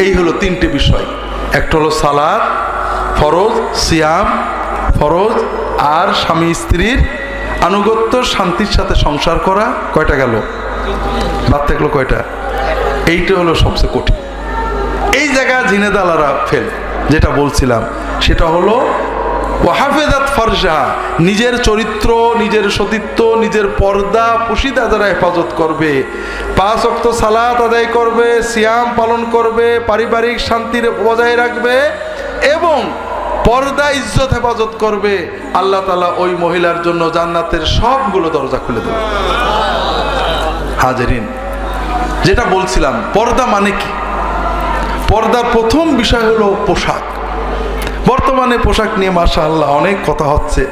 এই হলো তিনটে বিষয়। একটা হলো সালাত ফরজ, সিয়াম ফরজ, আর স্বামী স্ত্রীর আনুগত্য, শান্তির সাথে সংসার করা। কয়টা গেল? বাদ থাকলো কয়টা? এইটা হলো সবচেয়ে কঠিন। এই জায়গায় ঝিনেদালারা ফেল। যেটা বলছিলাম সেটা হলো ওয়াহাফেজাত ফারজাহা, নিজের চরিত্র, নিজের সতীত্ব, নিজের পর্দা পুশিদা যারা হেফাজত করবে, 5 ওয়াক্ত সালাত আদায় করবে, সিয়াম পালন করবে, পারিবারিক শান্তির বজায় রাখবে এবং পর্দা ইজ্জত হেফাজত করবে, আল্লাহ তাআলা ওই মহিলার জন্য জান্নাতের সবগুলো দরজা খুলে দেবে। হাজেরিন, যেটা বলছিলাম পর্দা মানে কি? পর্দার প্রথম বিষয় হলো পোশাক। বর্তমানে পোশাক নিয়ে মাশাআল্লাহ অনেক কথা হচ্ছে।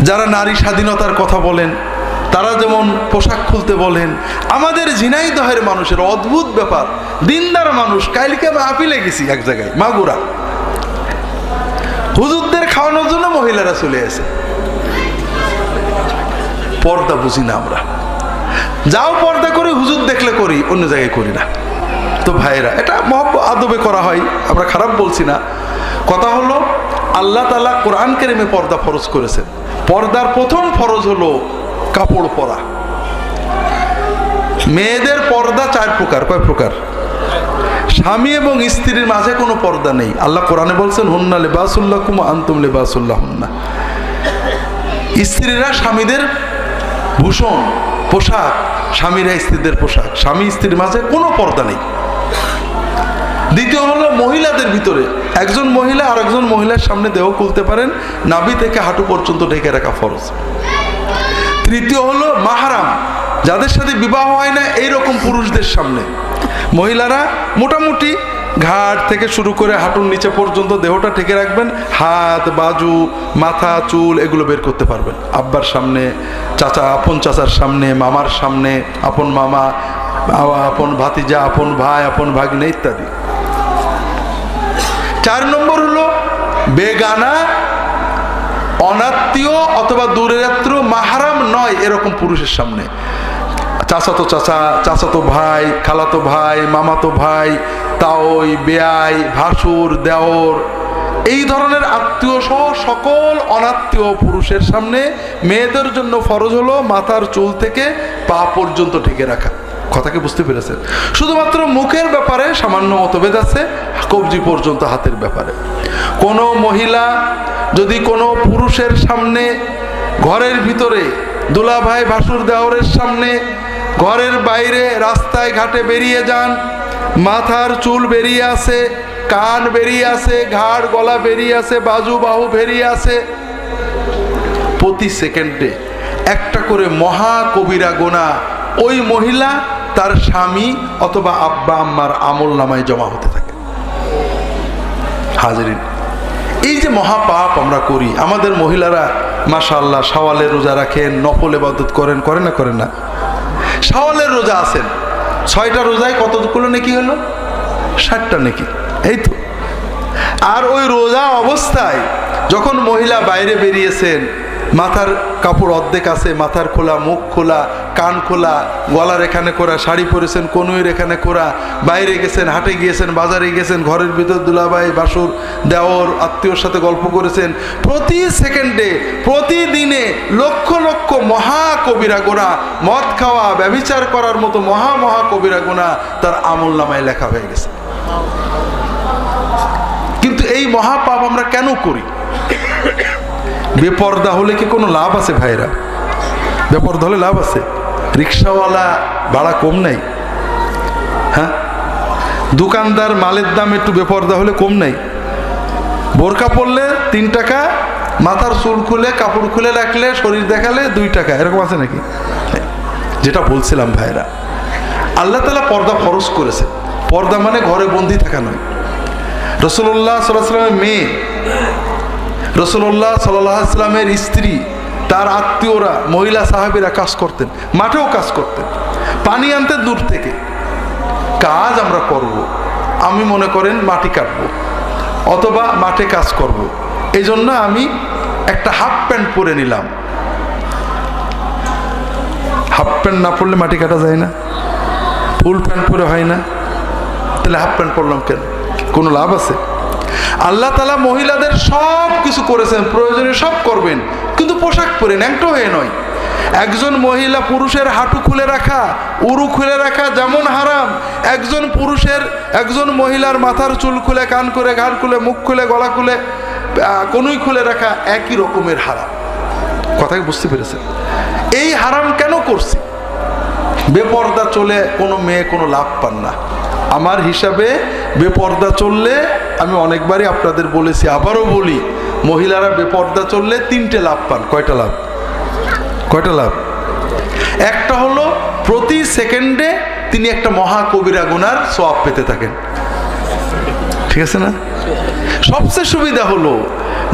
যারা নারী স্বাধীনতার কথা বলেন তারা যেমন পোশাক খুলতে বলেন, আমাদের ঝিনাইদহের মানুষের অদ্ভুত ব্যাপার, দিনদার মানুষ। কালকে মাহফিলে গেছি এক জায়গায় মাগুরা, হুজুরদের খাওয়ানোর জন্য মহিলারা চলে আসে। পর্দা বুঝি না আমরা, যাও পর্দা করি হুজুর দেখলে করি, অন্য জায়গায় করি না। তো ভাইরা, এটা মহব্বত আদবে করা হয়, আমরা খারাপ বলছি না। কথা হলো আল্লাহ তাআলা কোরআন কারীমে পর্দা ফরজ করেছেন। পর্দার প্রথম ফরজ হলো কাপড় পরা। মেয়েদের পর্দা 4 প্রকার। কয় প্রকার? স্বামী এবং স্ত্রীর মাঝে কোনো পর্দা নেই। আল্লাহ কোরআনে বলছেন হুন্না লিবাসুল লাকুম ওয়া আনতুম লিবাসুল লাহুন্না। স্ত্রীরা স্বামীদের ভূষণ, পোশাক, স্বামীরা স্ত্রীদের পোশাক। স্বামী স্ত্রীর মাঝে কোনো পর্দা নেই। দ্বিতীয় হলো মহিলাদের ভিতরে একজন মহিলা আর একজন মহিলার সামনে দেহ খুলতে পারেন, নাভি থেকে হাঁটু পর্যন্ত ঢেকে রাখা ফরজ। তৃতীয় হলো মাহরাম, যাদের সাথে বিবাহ হয় না এইরকম পুরুষদের সামনে মহিলারা মোটামুটি ঘাট থেকে শুরু করে হাঁটুর নিচে পর্যন্ত দেহটা ঢেকে রাখবেন। হাত, বাজু, মাথা, চুল এগুলো বের করতে পারবেন। আব্বার সামনে, চাচা, আপন চাচার সামনে, মামার সামনে, আপন মামা, আপন ভাতিজা, আপন ভাই, আপন ভাগ্নে ইত্যাদি। 4 নম্বর হলো বেগানা, অনাত্মীয় অথবা দূরের আত্মীয়, মাহরাম নয় এরকম পুরুষের সামনে। চাচাতো চাচা, চাচাতো ভাই, খালাতো ভাই, মামাতো ভাই, তাওই, বেয়াই, ভাসুর, দেওর, এই ধরনের আত্মীয় সহ সকল অনাত্মীয় পুরুষের সামনে মেয়েদের জন্য ফরজ হলো মাথার চুল থেকে পা পর্যন্ত ঢেকে রাখা। কথাকে বুঝতে পেরেছেন? শুধুমাত্র মুখের ব্যাপারে সামান্য মতভেদ আছে, কবজি পর্যন্ত হাতের ব্যাপারে। কোনো মহিলা যদি কোনো পুরুষের সামনে, ঘরের ভিতরে দুলাভাই, ভাসুর, দেওরের সামনে, ঘরের বাইরে, রাস্তায় ঘাটে বেরিয়ে যান, মাথার চুল বেরিয়ে আছে, কান বেরিয়ে আছে, ঘাড় গলা বেরিয়ে আছে, বাজু বাহু বেরিয়ে আছে, প্রতি সেকেন্ডে একটা করে মহা কবিরা গুনাহ ওই মহিলা তার স্বামী অথবা আব্বা আম্মার আমল নামায় জমা হতে থাকে। হাজিরিন, এই যে মহাপাপ আমরা করি, আমাদের মহিলারা মাশাআল্লাহ শাওয়ালের রোজা রাখেন, নফল ইবাদত করেন, করেন না? করেন না? শাওয়ালের রোজা আছেন, 6টা রোজায় কতগুলো নেকি হলো? 60টা নেকি। এই তো। আর ওই রোজা অবস্থায় যখন মহিলা বাইরে বেরিয়েছেন, মাথার কাপড় অর্ধেক আছে, মাথার খোলা, মুখ খোলা, কান খোলা, গলার এখানে করা, শাড়ি পরেছেন, কনুইয়ের এখানে করা, বাইরে গেছেন, হাটে গিয়েছেন, বাজারে গেছেন, ঘরের ভিতর দুলাভাই, বাসুর, দেওর, আত্মীয়র সাথে গল্প করেছেন, প্রতি সেকেন্ডে, প্রতিদিনে লক্ষ লক্ষ মহা কবিরা গুনাহ, মদ খাওয়া, ব্যভিচার করার মতো মহা মহা কবিরা গুনাহ তার আমল নামায় লেখা হয়ে গেছে। কিন্তু এই মহাপাপ আমরা কেন করি? বেপর্দা হলে কি কোনো লাভ আছে ভাইরা? বেপর্দা হলে লাভ আছে? রিক্সাওয়ালা ভাড়া কম নাই? হ্যাঁ, দোকানদার মালের দাম একটু বেপর্দা হলে কম নাই? বোরকা পরলে 3 টাকা, মাথার চুল খুলে কাপড় খুলে রাখলে, শরীর দেখালে 2 টাকা, এরকম আছে নাকি? যেটা বলছিলাম ভাইরা, আল্লাহ তাআলা পর্দা ফরজ করেছেন। পর্দা মানে ঘরে বন্দি থাকা নয়। রাসূলুল্লাহ সাল্লাল্লাহু আলাইহি ওয়াসাল্লামের মেয়ে, রাসূলুল্লাহ সাল্লাল্লাহু আলাইহি ওয়াসাল্লামের স্ত্রী, তার আত্মীয়রা, মহিলা সাহাবীরা কাজ করতেন, মাঠেও কাজ করতেন, পানি আনতে দূর থেকে। কাজ আমরা করব, আমি মনে করেন মাটি কাটবো অথবা মাঠে কাজ করব, এই জন্য আমি একটা হাফ প্যান্ট পরে নিলাম। হাফ প্যান্ট না পরলে মাটি কাটা যায় না, ফুল প্যান্ট পরে হয় না। তাহলে হাফ প্যান্ট পরলাম কেন? কোনো লাভ আছে? আল্লাহ তাআলা মহিলাদের সব কিছু করেছেন, প্রয়োজনীয় সব করবেন, কিন্তু পোশাক পরে ন্যাংটো হয়ে নয়। একজন মহিলা পুরুষের হাঁটু খুলে রাখা, উরু খুলে রাখা যেমন হারাম, একজন মহিলার মাথার চুল খুলে, কান খুলে, ঘাড় খুলে, মুখ খুলে, গলা খুলে, কোনই খুলে রাখা একই রকমের হারাম। কথা কি বুঝতে পেরেছেন? এই হারাম কেন করছি? বেপর্দা চলে কোনো মেয়ে কোনো লাভ পান না। আমার হিসাবে বেপর্দা চললে, আমি অনেকবারই আপনাদের বলেছি, আবারও বলি, মহিলারা বেপর্দা চললে 3টে লাভ পান। কয়টা লাভ? একটা হলো প্রতি সেকেন্ডে তিনি একটা মহা কবিরা গুনার সওয়াব পেতে থাকেন। ঠিক আছে না? সবচেয়ে সুবিধা হলো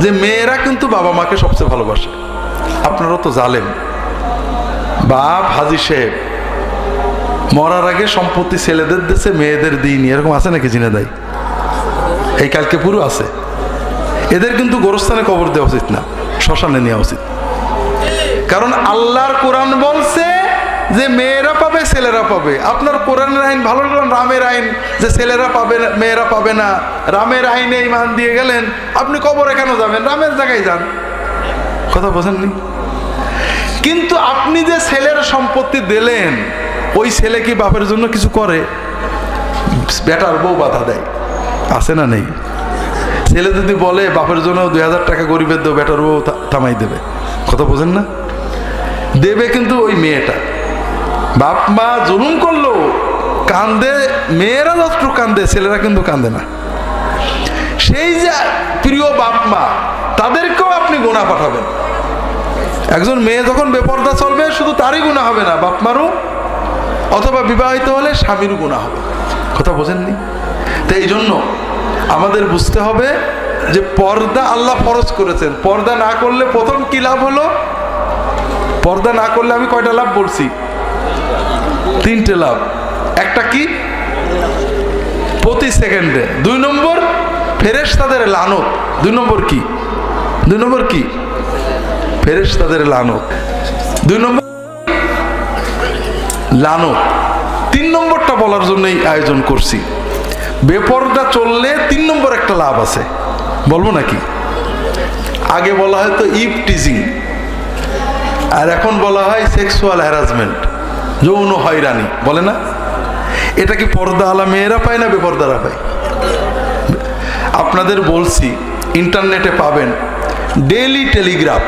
যে মেয়েরা কিন্তু বাবা মাকে সবচেয়ে ভালোবাসে। আপনারাও তো জালেম বাপ, হাজি সাহেব মরার আগে সম্পত্তি ছেলেদের দেশে মেয়েদের দিইনি, এরকম আছে নাকি? জিনে দেয় এই কালকে পুরো আছে। এদের কিন্তু গোরস্থানে কবর দেওয়া উচিত না, শ্মশানে নেওয়া উচিত। কারণ আল্লাহর কোরআন বলছে যে মেয়েরা পাবে, ছেলেরা পাবে। আপনার কোরআনের আইন ভালো লাগলেন, রামের আইন যে ছেলেরা পাবে মেয়েরা পাবে না, রামের আইনে ইমান দিয়ে গেলেন, আপনি কবরে কেন যাবেন? রামের জায়গায় যান। কথা বোঝেননি? কিন্তু আপনি যে ছেলের সম্পত্তি দিলেন, ওই ছেলে কি বাপের জন্য কিছু করে? বেটার বউ বাধা দেয়, আছে না নেই? ছেলে যদি বলে বাপের জন্য 2000 টাকা গরিবের দেবো, বেটার বউ থামাই দেবে। কথা বোঝেন না? দেবে কিন্তু ওই মেয়েটা। বাপ মা জুলুম করলো, কান্দে, মেয়েরা যতটুকু কান্দে ছেলেরা কিন্তু কান্দে না। সেই যে প্রিয় বাপ মা, তাদেরকেও আপনি গুনাহ পাঠাবেন। একজন মেয়ে যখন বেপর্দা চলবে, শুধু তারই গুনাহ হবে না, বাপ মারও, অথবা বিবাহিত হলে স্বামীরও গুনাহ হবে। কথা বোঝেননি? তো এই জন্য আমাদের বুঝতে হবে যে পর্দা আল্লাহ ফরজ করেছেন। পর্দা না করলে প্রথম কি লাভ হলো? পর্দা না করলে আমি কয়টা লাভ বলছি? 3টে লাভ। একটা কি? প্রতি সেকেন্ডে। 2 নম্বর ফেরেশতাদের লানত। 2 নম্বর কি? ফেরেশতাদের লানত। 2 নম্বর লানত। 3 নম্বরটা বলার জন্যই আয়োজন করছি। বেপর্দা চললে 3 নম্বর একটা লাভ আছে, বলবো নাকি? আগে বলা হয় তো ইভ টিজিং, আর এখন বলা হয় সেক্সুয়াল হ্যারাসমেন্ট, যৌন হয়রানি, বলে না? এটা কি পর্দা আলা মেয়েরা পায় না বেপর্দারা পায়? আপনাদের বলছি, ইন্টারনেটে পাবেন ডেইলি টেলিগ্রাফ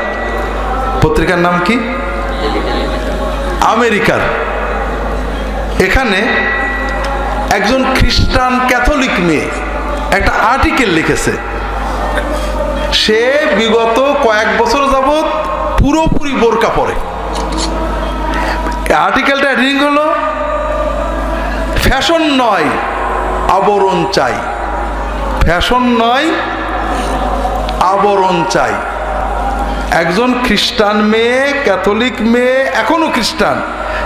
পত্রিকার নাম কি? আমেরিকার। এখানে একজন খ্রিস্টান ক্যাথলিক মেয়ে একটা আর্টিকেল লিখেছে। সে বিগত কয়েক বছর যাবৎ পুরোপুরি বোরকা পরে। আর্টিকেলটা রিডিং হলো, ফ্যাশন নয় আবরণ চাই, ফ্যাশন নয় আবরণ চাই। একজন খ্রিস্টান মেয়ে, ক্যাথলিক মেয়ে, এখনো খ্রিস্টান,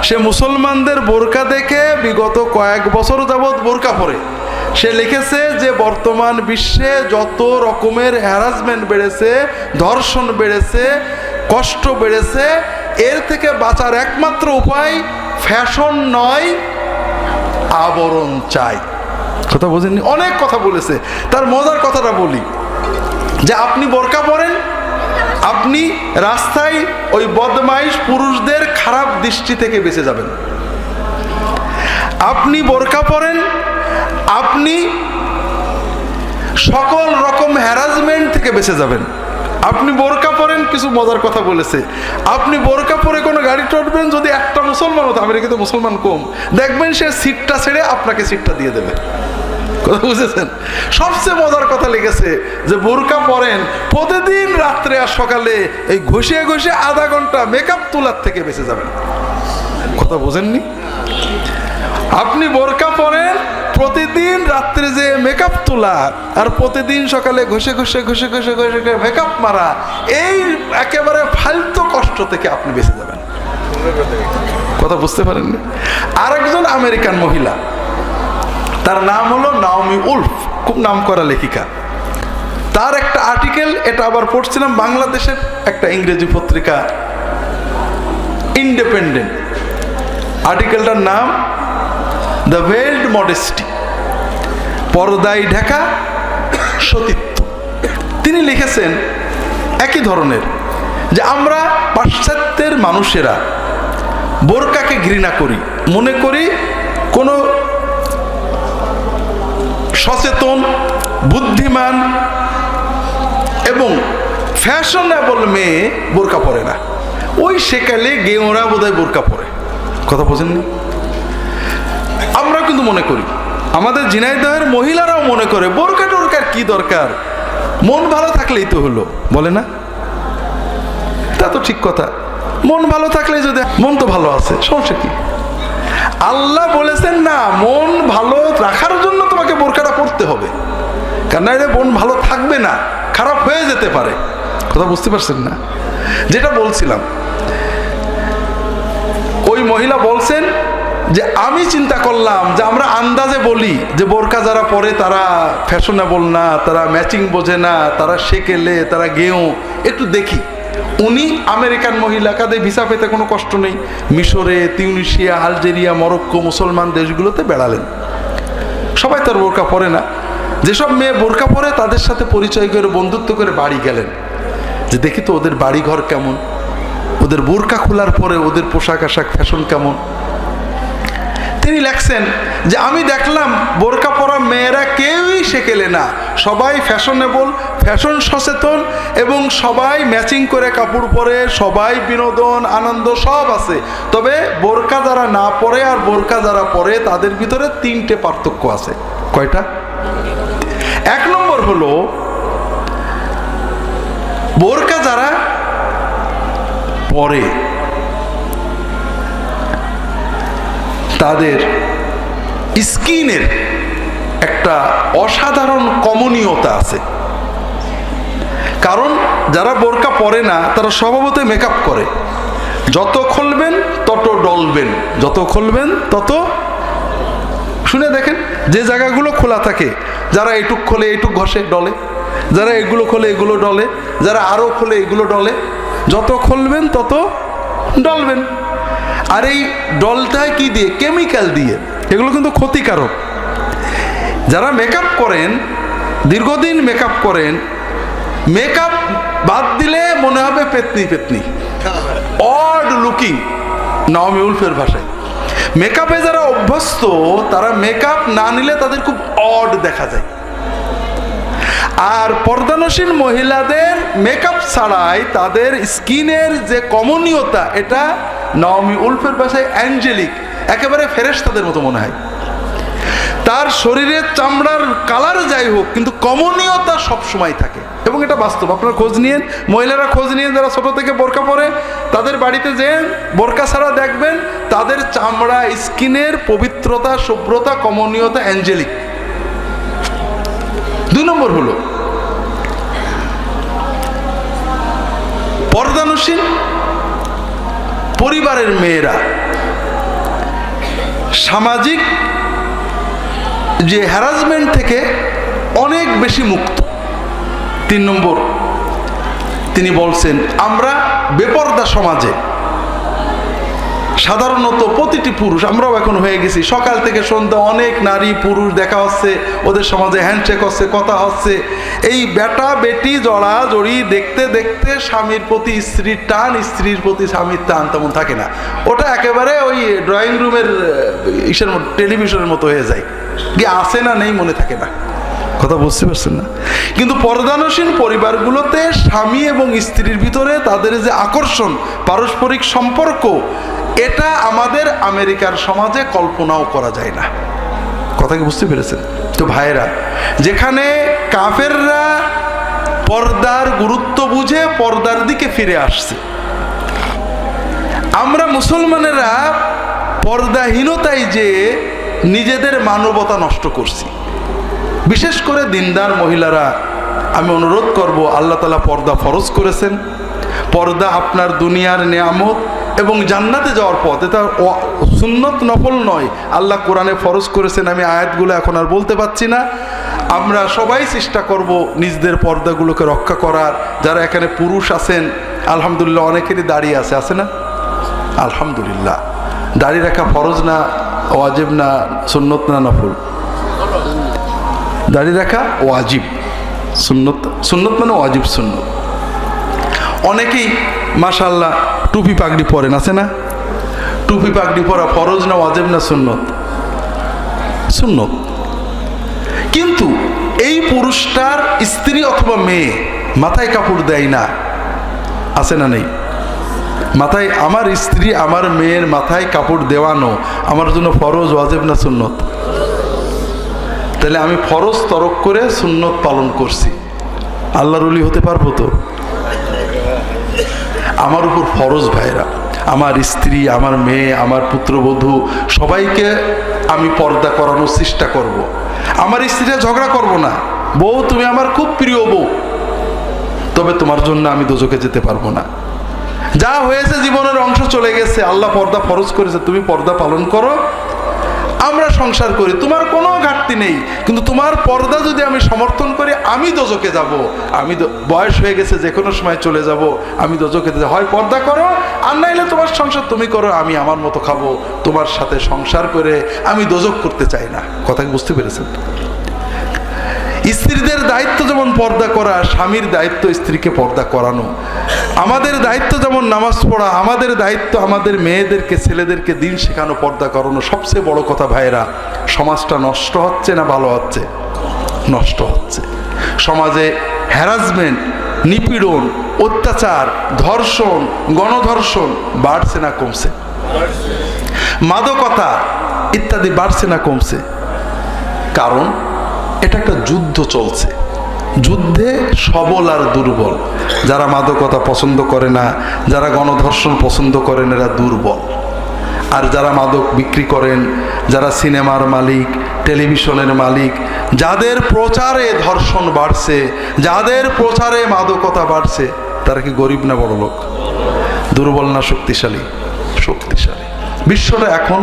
সে মুসলমানদের বোরকা দেখে বিগত কয়েক বছর যাবৎ বোরকা পরে। সে লিখেছে যে বর্তমান বিশ্বে যত রকমের হ্যারাসমেন্ট বেড়েছে, ধর্ষণ বেড়েছে, কষ্ট বেড়েছে, এর থেকে বাঁচার একমাত্র উপায় ফ্যাশন নয় আবরণ চাই। কথা বোঝেননি? অনেক কথা বলেছে। তার মজার কথাটা বলি, যে আপনি বোরকা পরেন, আপনি রাস্তায় ওই বদমাইশ পুরুষদের খারাপ দৃষ্টি থেকে বেঁচে যাবেন। আপনি বোরকা পরেন, আপনি সকল রকম হ্যারাসমেন্ট থেকে বেঁচে যাবেন। আপনি বোরকা পরেন, কিছু মজার কথা বলেছে, আপনি বোরকা পরে কোনো গাড়ি চড়বেন, যদি একটা মুসলমান হতো, আমেরিকাতে মুসলমান কম, দেখবেন সে সিটটা ছেড়ে আপনাকে সিটটা দিয়ে দেবে। কথা বুঝেছেন? সবচেয়ে মজার কথা লিখেছে যে বোরকা পরেন, প্রতিদিন রাত্রে আর সকালে এই ঘষে ঘষে আধা ঘন্টা মেকআপ তোলার থেকে বেঁচে যাবেন। কথা বোঝেননি? আপনি বোরকা পরেন, প্রতিদিন রাত্রে যে মেকআপ তোলা, আর প্রতিদিন সকালে ঘষে ঘষে ঘষে ঘষে ঘষে মেকআপ মারা, এই একেবারে ফালতু কষ্ট থেকে আপনি বেঁচে যাবেন। কথা বুঝতে পারেননি? আরেকজন আমেরিকান মহিলা, তার নাম হলো নাওমি উলফ, খুব নামকরা লেখিকা। তার একটা আর্টিকেল, এটা আবার পড়ছিলাম বাংলাদেশের একটা ইংরেজি পত্রিকা ইন্ডিপেন্ডেন্ট। আর্টিকেলটার নাম দ্য ভেলড মডেস্টি। পর্দায় ঢাকা সতীত্ব। তিনি লিখেছেন একই ধরনের যে আমরা পাশ্চাত্যের মানুষেরা বোরকাকে ঘৃণা করি, মনে করি কোনো সচেতন, বুদ্ধিমান এবং ফ্যাশনেবল মেয়ে বোরকা পরে না। ওই সেকালে গেঁওরা বোধহয় বোরকা পরে। কথা বোঝেন না? আমরা কিন্তু মনে করি, আমাদের ঝিনাইদহের মহিলারাও মনে করে বোরকা টোরকার কি দরকার, মন ভালো থাকলেই তো হলো, বলে না? তা তো ঠিক কথা, মন ভালো থাকলে যদি, মন তো ভালো আছে, সমস্যা কি? আল্লাহ বলেছেন না, মন ভালো রাখার জন্য তোমাকে বোরকাটা পড়তে হবে, কারণ এটা মন ভালো থাকবে না, খারাপ হয়ে যেতে পারে। কথা বুঝতে পারছেন না? যেটা বলছিলাম, ওই মহিলা বলছেন যে আমি চিন্তা করলাম যে আমরা আন্দাজে বলি যে বোরকা যারা পরে তারা ফ্যাশনেবল না, তারা ম্যাচিং বোঝে না, তারা সেকেলে, তারা গেঁয়ো, একটু দেখি। উনি আমেরিকান মহিলা, কাদের ভিসা পেতে কোনো কষ্ট নেই, মিশরে, তিউনিসিয়া, আলজেরিয়া, মরক্কো, মুসলমান দেশগুলোতে বেড়ালেন। সবাই তার বোরকা পরে না। যেসব মেয়ে বোরকা পরে তাদের সাথে পরিচয় করে, বন্ধুত্ব করে বাড়ি গেলেন, যে দেখি তো ওদের বাড়ি ঘর কেমন, ওদের বোরকা খোলার পরে ওদের পোশাক আশাক ফ্যাশন কেমন। তিনি লেখছেন যে আমি দেখলাম বোরকা পরা মেয়েরা কেউই সেকেলে না, সবাই ফ্যাশনেবল, ফ্যাশন সচেতন এবং সবাই ম্যাচিং করে কাপড় পরে, সবাই বিনোদন আনন্দ সব আছে। তবে বোরকা যারা না পরে আর বোরকা যারা পরে তাদের ভিতরে তিনটে পার্থক্য আছে। কয়টা? এক নম্বর হলো, বোরকা যারা পরে তাদের স্কিনের একটা অসাধারণ কমনীয়তা আছে। কারণ যারা বোরকা পরে না তারা স্বভাবতই মেকআপ করে, যত খুলবেন তত ডলবেন, যত খুলবেন তত, শুনে দেখেন যে জায়গাগুলো খোলা থাকে, যারা এইটুক খোলে এইটুক ঘষে ডলে, যারা এগুলো খোলে এগুলো ডলে, যারা আরো খোলে এগুলো ডলে, যত খুলবেন তত ডলবেন। আর এই ডলটায় কি দিয়ে? কেমিক্যাল দিয়ে। এগুলো কিন্তু ক্ষতিকারক। যারা মেকআপ করেন, দীর্ঘদিন মেকআপ করেন, মেকআপ বাদ দিলে মনে হবে পেতনি পেতনি, অড লুকিং, নাওমি উলফের ভাষায়। মেকআপে যারা অভ্যস্ত তারা মেকআপ না নিলে তাদের খুব অড দেখা যায়। আর পর্দানসীন মহিলাদের মেকআপ ছাড়াই তাদের স্কিনের যে কমনীয়তা, এটা নাওমি উলফের ভাষায় অ্যাঞ্জেলিক, একেবারে ফেরেশতাদের মতো মনে হয়। তার শরীরের চামড়ার কালার যাই হোক, কিন্তু কমনীয়তা সবসময় থাকে, এবং এটা বাস্তব। আপনারা খোঁজ নিয়েন, মহিলারা খোঁজ নিয়ে যারা ছোট থেকে বোরকা পরে, তাদের বাড়িতে যে বোরকা ছাড়া দেখবেন তাদের চামড়া, স্কিনের পবিত্রতা, শুভ্রতা, কমনীয়তা অ্যাঞ্জেলিক। দুই নম্বর হলো, পর্দানসীন পরিবারের মেয়েরা সামাজিক যে হ্যারাসমেন্ট থেকে অনেক বেশি মুক্ত। তিন নম্বর, তিনি বলছেন আমরা বেপর্দা সমাজে সাধারণত প্রতিটি পুরুষ, আমরাও এখন হয়ে গেছি, সকাল থেকে সন্ধ্যা অনেক নারী পুরুষ দেখা হচ্ছে, ওদের সমাজে হ্যান্ডশেক হচ্ছে, কথা হচ্ছে। এই বেটা বেটি জড়াজড়ি দেখতে দেখতে স্বামীর প্রতি স্ত্রীর টান, স্ত্রীর প্রতি স্বামীর টান তেমন থাকে না। ওটা একেবারে ওই ড্রয়িং রুমের ইসের মতো, টেলিভিশনের মতো হয়ে যায়, কি আছে না নেই মনে থাকে না। কথা বুঝতে পারছেন না? কিন্তু পর্দানসীন পরিবারগুলোতে স্বামী এবং স্ত্রীর ভিতরে তাদের যে আকর্ষণ, পারস্পরিক সম্পর্ক, এটা আমাদের আমেরিকার সমাজে কল্পনাও করা যায় না। কথা কি বুঝতে পেরেছেন? তো ভাইয়েরা, যেখানে কাফেররা পর্দার গুরুত্ব বুঝে পর্দার দিকে ফিরে আসছে, আমরা মুসলমানেরা পর্দাহীনতায় যে নিজেদের মানবতা নষ্ট করছি। বিশেষ করে দিনদার মহিলারা, আমি অনুরোধ করব, আল্লাহ তাআলা পর্দা ফরজ করেছেন। পর্দা আপনার দুনিয়ার নিয়ামত এবং জান্নাতে যাওয়ার পথ, এটা সুন্নত নফল নয়, আল্লাহ কোরআনে ফরজ করেছেন। আমি আয়াতগুলো এখন আর বলতে পারছি না। আমরা সবাই চেষ্টা করব নিজেদের পর্দাগুলোকে রক্ষা করার। যারা এখানে পুরুষ আছেন, আলহামদুলিল্লাহ অনেকেরই দাড়ি আছে না? আলহামদুলিল্লাহ। দাড়ি রাখা ফরজ না, ওয়াজিব না, সুন্নত না, নফল? দাড়ি রাখা ওয়াজিব, সুন্নত, সুন্নত মানে ওয়াজিব সুন্নত। অনেকেই মাশাআল্লাহ টুপি পাগড়ি পরেন, আছে না? টুপি পাগড়ি পরা ফরজ না ওয়াজিব না সুন্নত? সুন্নত। কিন্তু এই পুরুষটার স্ত্রী অথবা মেয়ে মাথায় কাপড় দেয় না, আছে না নেই? মাথায়, আমার স্ত্রী আমার মেয়ের মাথায় কাপড় দেওয়ানো আমার জন্য ফরজ ওয়াজিব না সুন্নত? তাহলে আমি ফরজ তরক করে সুন্নত পালন করছি, আল্লাহর ওলি হতে পারবো তো? আমার উপর ফরজ ভাইরা, আমার স্ত্রী, আমার মেয়ে, আমার পুত্রবধূ সবাইকে আমি পর্দা করানোর চেষ্টা করব। আমার স্ত্রীরা ঝগড়া করব না, বউ তুমি আমার খুব প্রিয় বউ, তবে তোমার জন্য আমি দোজখে যেতে পারবো না। যা হয়েছে জীবনের অংশ চলে গেছে, আল্লাহ পর্দা ফরজ করেছে, তুমি পর্দা পালন করো, আমরা সংসার করি, তোমার কোনো ঘাটতি নেই। কিন্তু তোমার পর্দা যদি আমি সমর্থন করি, আমি দোজখে যাব, আমি বয়স হয়ে গেছে, যে কোনো সময় চলে যাব, আমি দোজখে যাব। হয় পর্দা করো, আর নাইলে তোমার সংসার তুমি করো, আমি আমার মতো খাবো, তোমার সাথে সংসার করে আমি দোজখ করতে চাই না। কথা কি বুঝতে পেরেছেন? স্ত্রীদের দায়িত্ব যেমন পর্দা করা, স্বামীর দায়িত্ব স্ত্রীকে পর্দা করানো। আমাদের দায়িত্ব যেমন নামাজ পড়া, আমাদের দায়িত্ব আমাদের মেয়েদেরকে, ছেলেদেরকে দিন শেখানো, পর্দা করানো। সবচেয়ে বড় কথা ভাইরা, সমাজটা নষ্ট হচ্ছে না ভালো হচ্ছে? নষ্ট হচ্ছে। সমাজে হ্যারাসমেন্ট, নিপীড়ন, অত্যাচার, ধর্ষণ, গণধর্ষণ বাড়ছে না কমছে? মাদকতা ইত্যাদি বাড়ছে না কমছে? কারণ এটা একটা যুদ্ধ চলছে। যুদ্ধে সবল আর দুর্বল, যারা মাদকতা পছন্দ করে না, যারা গণধর্ষণ পছন্দ করেন, এরা দুর্বল। আর যারা মাদক বিক্রি করেন, যারা সিনেমার মালিক, টেলিভিশনের মালিক, যাদের প্রচারে ধর্ষণ বাড়ছে, যাদের প্রচারে মাদকতা বাড়ছে, তারা কি গরিব না বড় লোক? দুর্বল না শক্তিশালী? শক্তিশালী। বিশ্বটা এখন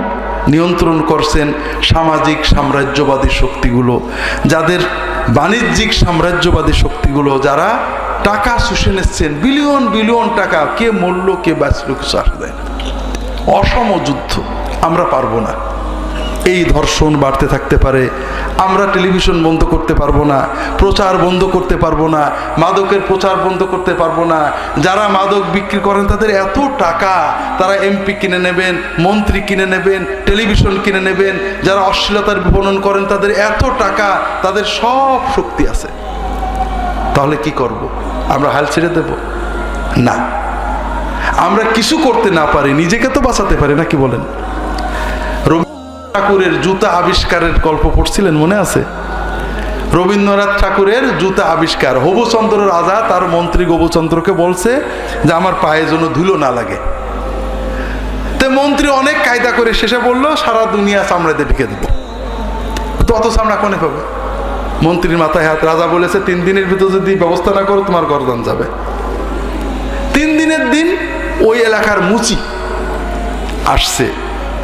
নিয়ন্ত্রণ করছেন সামাজিক সাম্রাজ্যবাদী শক্তিগুলো, যাদের বাণিজ্যিক সাম্রাজ্যবাদী শক্তিগুলো, যারা টাকা শুষে নিচ্ছেন, বিলিয়ন বিলিয়ন টাকা, কে মরল কে বাঁচল কিছু আসে যায় না। অসম যুদ্ধ। আমরা পারবো না। এই ধর্ষণ বাড়তে থাকতে পারে, আমরা টেলিভিশন বন্ধ করতে পারবো না, প্রচার বন্ধ করতে পারবো না, মাদকের প্রচার বন্ধ করতে পারবো না। যারা মাদক বিক্রি করেন তাদের এত টাকা, তারা এমপি কিনে নেবেন, মন্ত্রী কিনে নেবেন, টেলিভিশন কিনে নেবেন। যারা অশ্লীলতার বিপণন করেন তাদের এত টাকা, তাদের সব শক্তি আছে। তাহলে কি করব? আমরা হাল ছেড়ে দেব? না। আমরা কিছু করতে না পারি, নিজেকে তো বাঁচাতে পারি না, কি বলেন? ঠাকুরের জুতা আবিষ্কারের গল্প পড়ছিলেন, মনে আছে? রবীন্দ্রনাথ ঠাকুরের জুতা আবিষ্কার। হবুচন্দ্র রাজা তার মন্ত্রী গোবচন্দ্রকে বলছে যে আমার পায়ে যেন ধুলো না লাগে। তো মন্ত্রী অনেক কায়দা করে শেষে বললো সারা দুনিয়া চামড়াতে ঢেকে দেব। তো অত চামড়া কোনে পাবে? মন্ত্রীর মাথায় হাত। রাজা বলেছে 3 দিনের ভিতর যদি ব্যবস্থা না করো তোমার গর্দান যাবে। 3 দিনের দিন ওই এলাকার মুচি আসছে,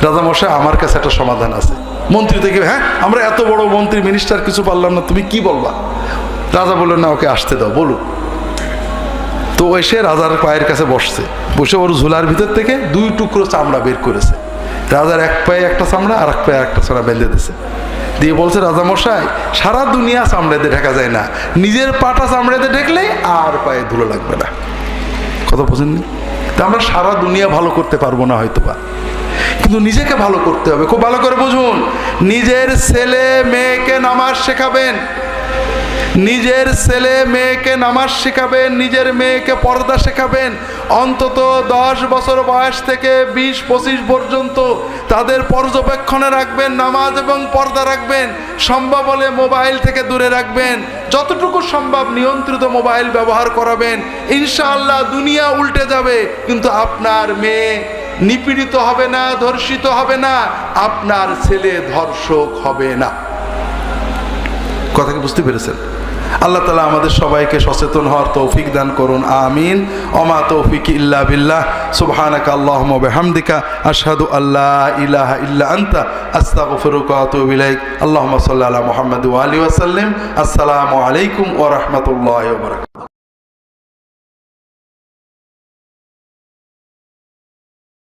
রাজা মশাই আমার কাছে একটা সমাধান আছে। মন্ত্রী থেকে, হ্যাঁ আমরা এত বড় মন্ত্রী মিনিস্টার কিছু পারলাম না, তুমি কি বলবা? রাজা বললেন না, ওকে আসতে দাও, বলুক। তো এসে রাজার পায়ের কাছে বসছে, বসে ওর ঝুলার ভিতর থেকে 2 টুকরো চামড়া বের করেছে। রাজার এক পায়ে একটা চামড়া আর এক পায়ে একটা চামড়া বেঁধে দিয়েছে, দিয়ে বলছে রাজা মশাই সারা দুনিয়া চামড়াতে ঢাকা যায় না, নিজের পাটা চামড়াতে ঢেকলে আর পায়ে ধুলো লাগবে না। কথা বোঝেননি? তা আমরা সারা দুনিয়া ভালো করতে পারবো না হয়তোবা, কিন্তু নিজেকে ভালো করতে হবে। খুব ভালো করে বুঝুন, নিজের ছেলে মেয়েকে নামাজ শেখাবেন, নিজের ছেলে মেয়েকে নামাজ শেখাবেন, নিজের মেয়েকে পর্দা শেখাবেন। অন্তত 10 বছর বয়স থেকে 20-25 পর্যন্ত তাদের পর্যবেক্ষণে রাখবেন, নামাজ এবং পর্দা রাখবেন। সম্ভব হলে মোবাইল থেকে দূরে রাখবেন, যতটুকু সম্ভব নিয়ন্ত্রিত মোবাইল ব্যবহার করাবেন। ইনশাআল্লাহ দুনিয়া উল্টে যাবে, কিন্তু আপনার মেয়ে নিপীড়িত হবে না, ধর্ষিত হবে না, আপনার ছেলে ধর্ষক হবে না। কথা কি বুঝতে পেরেছেন? আল্লাহ তাআলা আমাদের সবাইকে সচেতন হওয়ার তৌফিক দান করুন, আমিন। ওমা তৌফিক ইল্লা বিল্লাহ। সুবহানাকা আল্লাহুম্মা ওয়া বিহামদিকা আশহাদু আল্লা ইলাহা ইল্লা আনতা আস্তাগফিরুকা ওয়া আতুবু ইলাইক। আল্লাহুম্মা সাল্লি আলা মুহাম্মাদ ওয়া আলিহি ওয়া সাল্লিম। আসসালামু আলাইকুম ওয়া রাহমাতুল্লাহি ওয়া বারাকাতুহু।